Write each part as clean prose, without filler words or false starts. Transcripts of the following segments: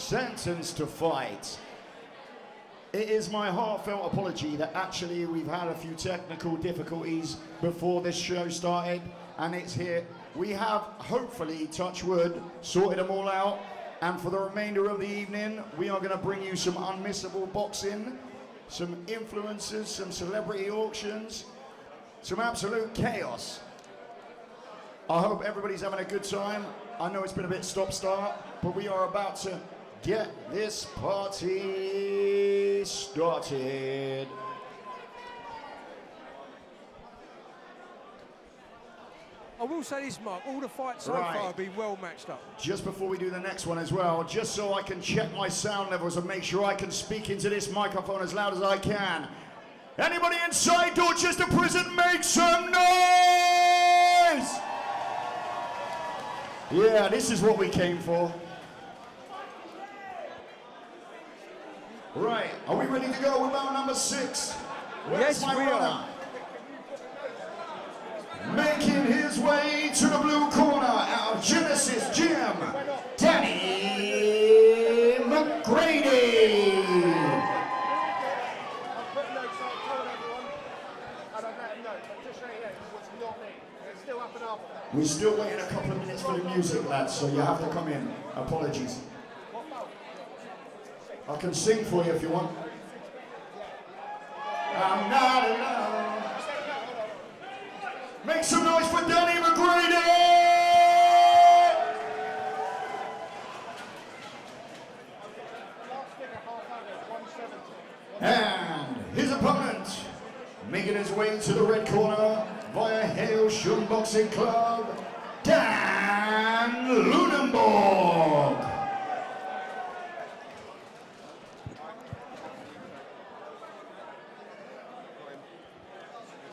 sentenced to fight. It is my heartfelt apology that actually we've had a few technical difficulties before this show started, and it's here. We have, hopefully, touch wood, sorted them all out, and for the remainder of the evening, we are going to bring you some unmissable boxing, some influencers, some celebrity auctions, some absolute chaos. I hope everybody's having a good time. I know it's been a bit stop-start, but we are about to get this party started. I will say this, Mark, all the fights so far have been well matched up. Just before we do the next one as well, just so I can check my sound levels and make sure I can speak into this microphone as loud as I can. Anybody inside Dorchester Prison, make some noise! Yeah, this is what we came for. Right, are we ready to go with bout number 6? Where's yes, we are. Making his way to the blue corner, our Genesis Gym, Danny Mcgrady. We're still waiting a couple of minutes for the music, lads, so you have to come in. Apologies. I can sing for you if you want. I'm not alone. Make some noise for Danny Mcgrady! And his opponent, making his way to the red corner via Hailsham Boxing Club, Dan Lunenborg.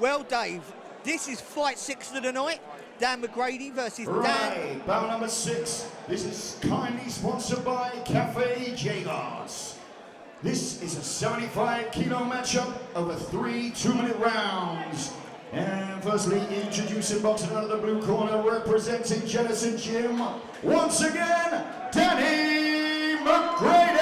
Well, Dave, this is fight 6 of the night. Dan Mcgrady versus Dan. Right, bout number 6. This is kindly sponsored by Cafe Jagas. This is a 75-kilo matchup over 3 2-minute rounds. And firstly, introducing boxing out of the blue corner, representing Genesis Gym, once again, Danny Mcgrady!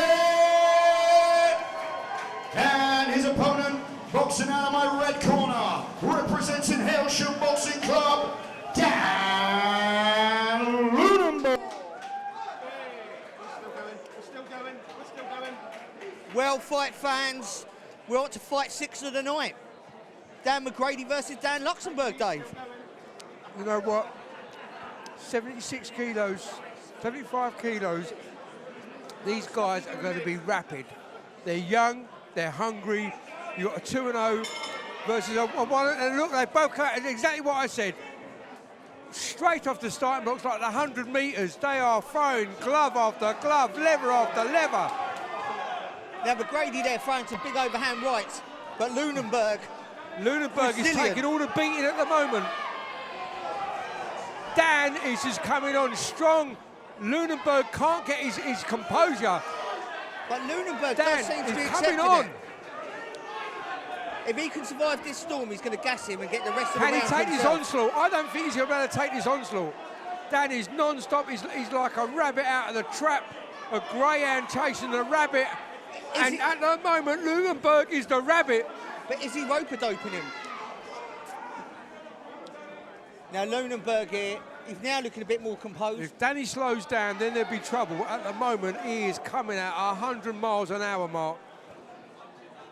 And his opponent, boxing out of my red corner, representing Hailsham Boxing Club, Dan Lunenborg. We're still going. Well, fight fans, we're on to fight 6 of the night. Dan Mcgrady versus Dan Luxembourg, Dave. You know what? 76 kilos, 75 kilos. These guys are going to be rapid. They're young, they're hungry. You've got a 2-0 versus a 1. And look, they both cut exactly what I said. Straight off the starting blocks, like the 100 metres. They are throwing glove after glove, lever after lever. Now, Mcgrady there throwing some big overhand rights, but Lunenborg is taking all the beating at the moment. Dan is just coming on strong. Lunenborg can't get his composure. But Lunenborg Dan does seem to be is accepting coming on. it. If he can survive this storm, he's going to gas him and get the rest of the round. Can he take this himself. onslaught? I don't think he's going to be able to take this onslaught. Dan is non-stop. He's like a rabbit out of the trap, a greyhound chasing a rabbit. And at the moment, Lunenborg is the rabbit. But is he rope-a-doping him? Now, Lunenborg here, he's now looking a bit more composed. If Danny slows down, then there'll be trouble. At the moment, he is coming at 100 miles an hour mark.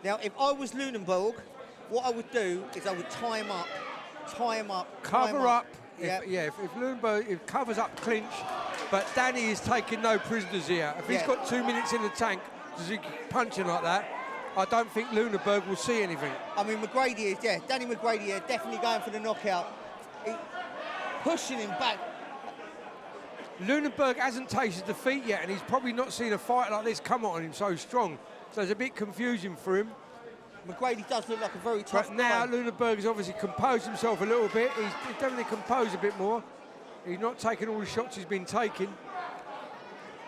Now, if I was Lunenborg, what I would do is I would tie him up. Cover up. Yeah. If Lunenborg covers up clinch, but Danny is taking no prisoners here. If he's got 2 minutes in the tank, does he punching like that? I don't think Lunenborg will see anything. I mean, Mcgrady is, Danny Mcgrady here, definitely going for the knockout. Pushing him back. Lunenborg hasn't tasted defeat yet, and he's probably not seen a fight like this come on him so strong. So it's a bit confusing for him. Mcgrady does look like a very tough guy. But now guy. Lunenborg has obviously composed himself a little bit. He's definitely composed a bit more. He's not taking all the shots he's been taking.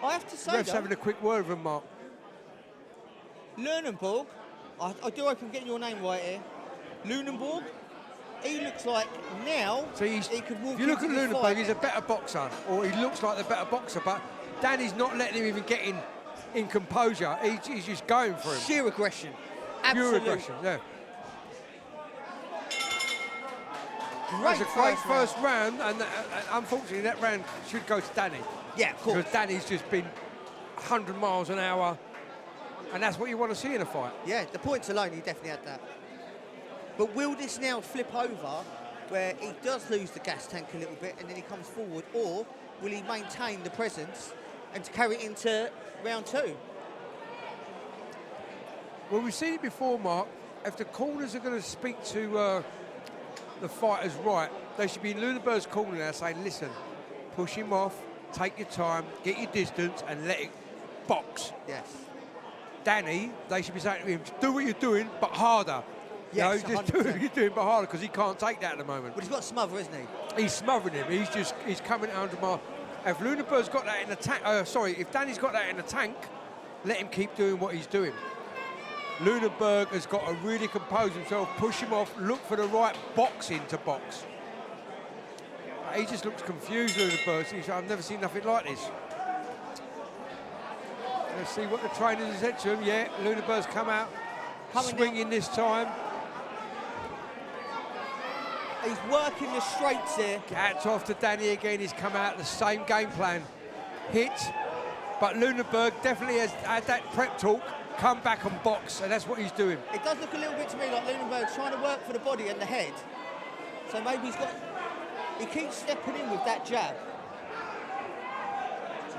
I have to say, Ref's having a quick word with him, Mark. Lunenborg, I do hope I'm getting your name right here. Lunenborg, he looks like now he could walk. If you look at into this Lunenborg, fight. he's a better boxer, or he looks like the better boxer, but Danny's not letting him even get in in composure. He's just going for him. Sheer aggression. Pure Absolute. aggression, yeah. Great It was a great first round, and unfortunately that round should go to Danny. Yeah, of course. Because Danny's just been 100 miles an hour, and that's what you want to see in a fight. Yeah, the points alone, he definitely had that. But will this now flip over where he does lose the gas tank a little bit and then he comes forward, or will he maintain the presence and to carry it into round 2? Well, we've seen it before, Mark. If the corners are going to speak to the fighters right, they should be in Lunenburg's corner now saying, listen, push him off, take your time, get your distance, and let it box. Yes. Danny, they should be saying to him, do what you're doing, but harder. Yes, you know, just do what 100%. you're doing, but harder, because he can't take that at the moment. But he's got smother, isn't he? He's smothering him. He's coming at 100 miles. If Lunenburg's got that in the tank, if Danny's got that in the tank, let him keep doing what he's doing. Lunenburg has got to really compose himself, push him off, look for the right boxing to box. He just looks confused, Lunenburg. I've never seen nothing like this. Let's see what the trainers have said to him. Yeah, Lunenburg's come out swinging this time. He's working the straights here. Hats off to Danny again. He's come out the same game plan. Hit, but Lunenburg definitely has had that prep talk, come back and box, and that's what he's doing. It does look a little bit to me like Lunenburg's trying to work for the body and the head. So maybe he keeps stepping in with that jab.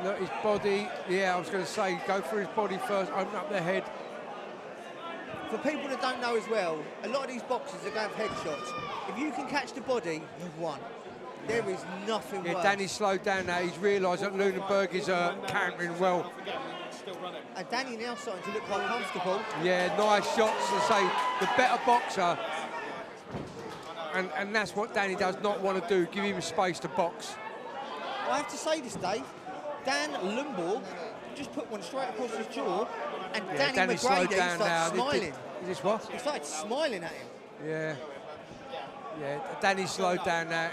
Look, his body, yeah, I was going to say, go for his body first, open up the head. For people that don't know as well, a lot of these boxers are going for headshots. If you can catch the body, you've won. There is nothing worse. Danny's slowed down now. He's realised that Lunenburg is countering well. And Danny now starting to look quite comfortable. Yeah, nice shots. To say the better boxer, and that's what Danny does not want to do. Give him space to box. I have to say this, Dave. Dan Lumborg just put one straight across his jaw, and Danny slowed Mcgrady down now. started smiling. Is this what? He started smiling at him. Yeah. Yeah, Danny slowed down now.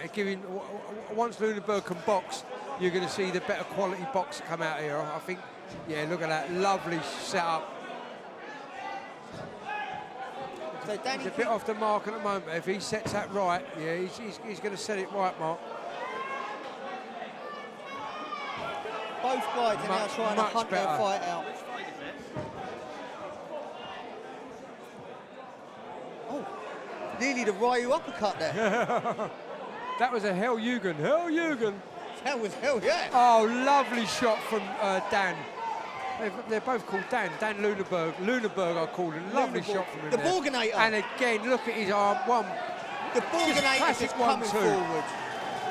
Once Lunenburg can box, you're going to see the better quality boxer come out here. I think, yeah, look at that lovely setup. So Danny He's a bit off the mark at the moment. If he sets that right, yeah, he's going to set it right, Mark. Both guys are now trying to hunt their better. fight out. Oh, nearly the Ryu uppercut there. That was a Hell Jürgen. Hell Jürgen. That was hell, yeah. Oh, lovely shot from Dan. They're both called Dan. Dan Lunenburg. Lunenburg, I call him. Lovely shot from him. The there. Borganator. And again, look at his arm. The Borganator is coming forward.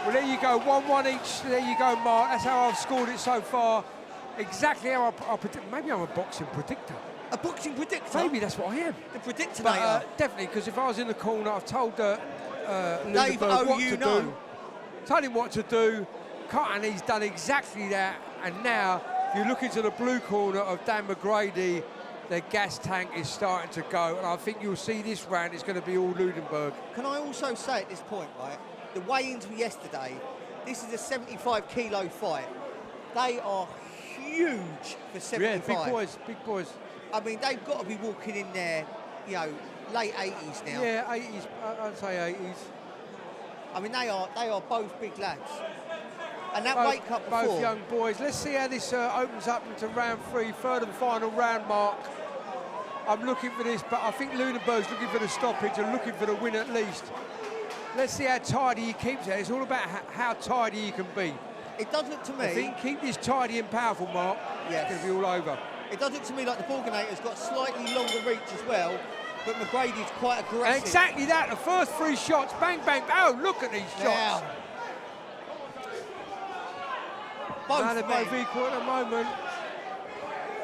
Well, there you go. 1-1 each. There you go, Mark. That's how I've scored it so far. Exactly how I predict. Maybe I'm a boxing predictor. A boxing predictor? Maybe that's what I am. The predictor. But definitely, because if I was in the corner, I've told Lunenburg what to do. Told him what to do. And he's done exactly that. And now, if you look into the blue corner of Dan Mcgrady, the gas tank is starting to go. And I think you'll see this round, it's going to be all Lunenburg. Can I also say at this point, right, the weigh-ins were yesterday. This is a 75-kilo fight. They are huge for 75. Yeah, big boys, big boys. I mean, they've got to be walking in there, you know, late 80s now. Yeah, 80s, I'd say 80s. I mean, they are both big lads. And that weight cut before. Both young boys. Let's see how this opens up into round 3, third and final round, Mark. I'm looking for this, but I think Lunenburg's looking for the stoppage and looking for the win at least. Let's see how tidy he keeps it. It's all about how tidy he can be. It does look to me... If he can keep this tidy and powerful, Mark, yes, it's going to be all over. It does look to me like the Borganator's got slightly longer reach as well, but Mcgrady's quite aggressive. And exactly that. The first 3 shots, bang, bang. Oh, look at these shots. Now, They're both equal at the moment.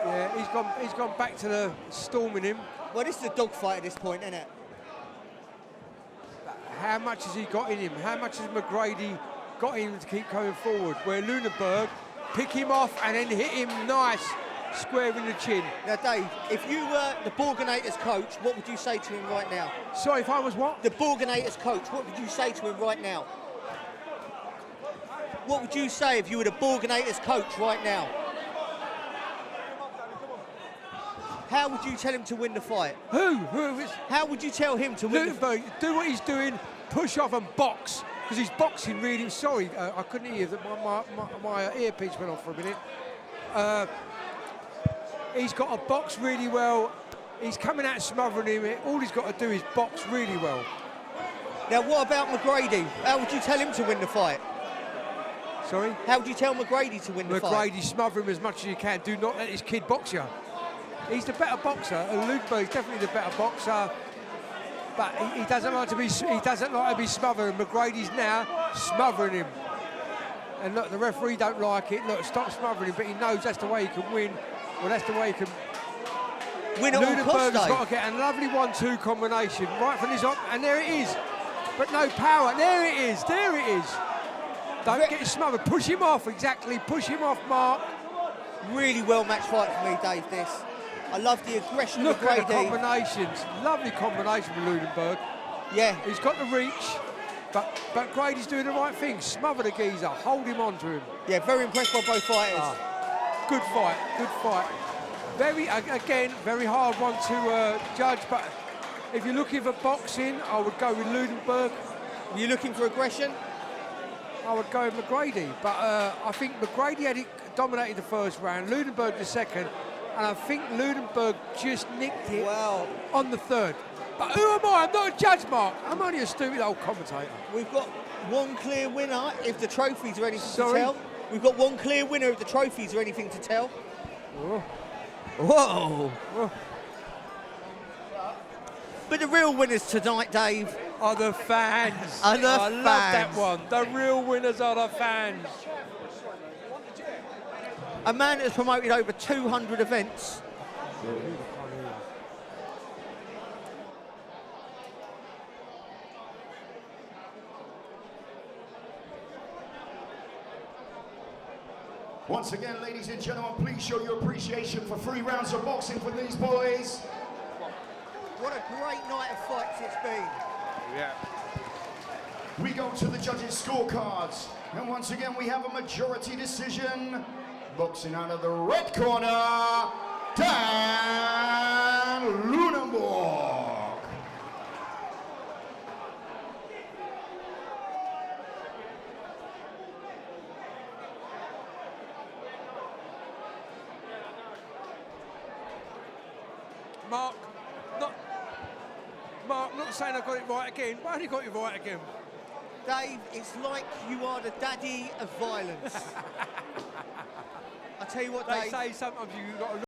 Yeah, he's gone back to the storming him. Well, this is a dogfight at this point, isn't it? How much has he got in him? How much has Mcgrady got in him to keep coming forward? Where Lunenburg pick him off and then hit him nice, square in the chin. Now, Dave, if you were the Borganator's coach, what would you say to him right now? Sorry, if I was what? The Borganator's coach, what would you say to him right now? What would you say if you were the Borganator's coach right now? How would you tell him to win the fight? Who? How would you tell him to win the fight? Lutenberg, do what he's doing, push off and box. Because he's boxing really, sorry, I couldn't hear that my earpiece went off for a minute. He's got to box really well. He's coming out smothering him. All he's got to do is box really well. Now, what about Mcgrady? How would you tell him to win the fight? Sorry? How would you tell Mcgrady to win the fight? Mcgrady, smother him as much as you can. Do not let his kid box you. He's the better boxer. And Lutenberg's definitely the better boxer. But he doesn't like to be. He doesn't like to be smothered. Mcgrady's now smothering him. And look, the referee don't like it. Look, stop smothering him. But he knows that's the way he can win. Well, that's the way he can win at all costs. Lutenberg's got to get a lovely 1-2 combination right from his up, and there it is. But no power. There it is. There it is. Don't get smothered. Push him off. Exactly. Push him off, Mark. Really well matched fight for me, Dave. This. I love the aggression Look of Mcgrady. at the combinations. Lovely combination with Lutenberg. Yeah. He's got the reach, but Grady's doing the right thing. Smother the geezer. Hold him on to him. Yeah, very impressed by both fighters. Good fight. Good fight. Very hard one to judge, but if you're looking for boxing, I would go with Lutenberg. Are you looking for aggression? I would go with Mcgrady, but I think Mcgrady dominated the first round, Lutenberg the second, and I think Lutenberg just nicked it on the third. But who am I? I'm not a judge, Mark. I'm only a stupid old commentator. We've got one clear winner if the trophies are anything Sorry? to tell. We've got one clear winner if the trophies are anything to tell. Oh. Whoa. Oh. But the real winners tonight, Dave, are the fans. I love that one. The real winners are the fans. A man that's promoted over 200 events. Once again, ladies and gentlemen, please show your appreciation for 3 rounds of boxing for these boys. What a great night of fights it's been. Yeah. We go to the judges' scorecards. And once again, we have a majority decision. Boxing out of the red corner, Dan Lunenburg. Mark, not saying I got it right again, but I only got it right again. Dave, it's like you are the daddy of violence. I tell you what, They Dave. say sometimes you've got to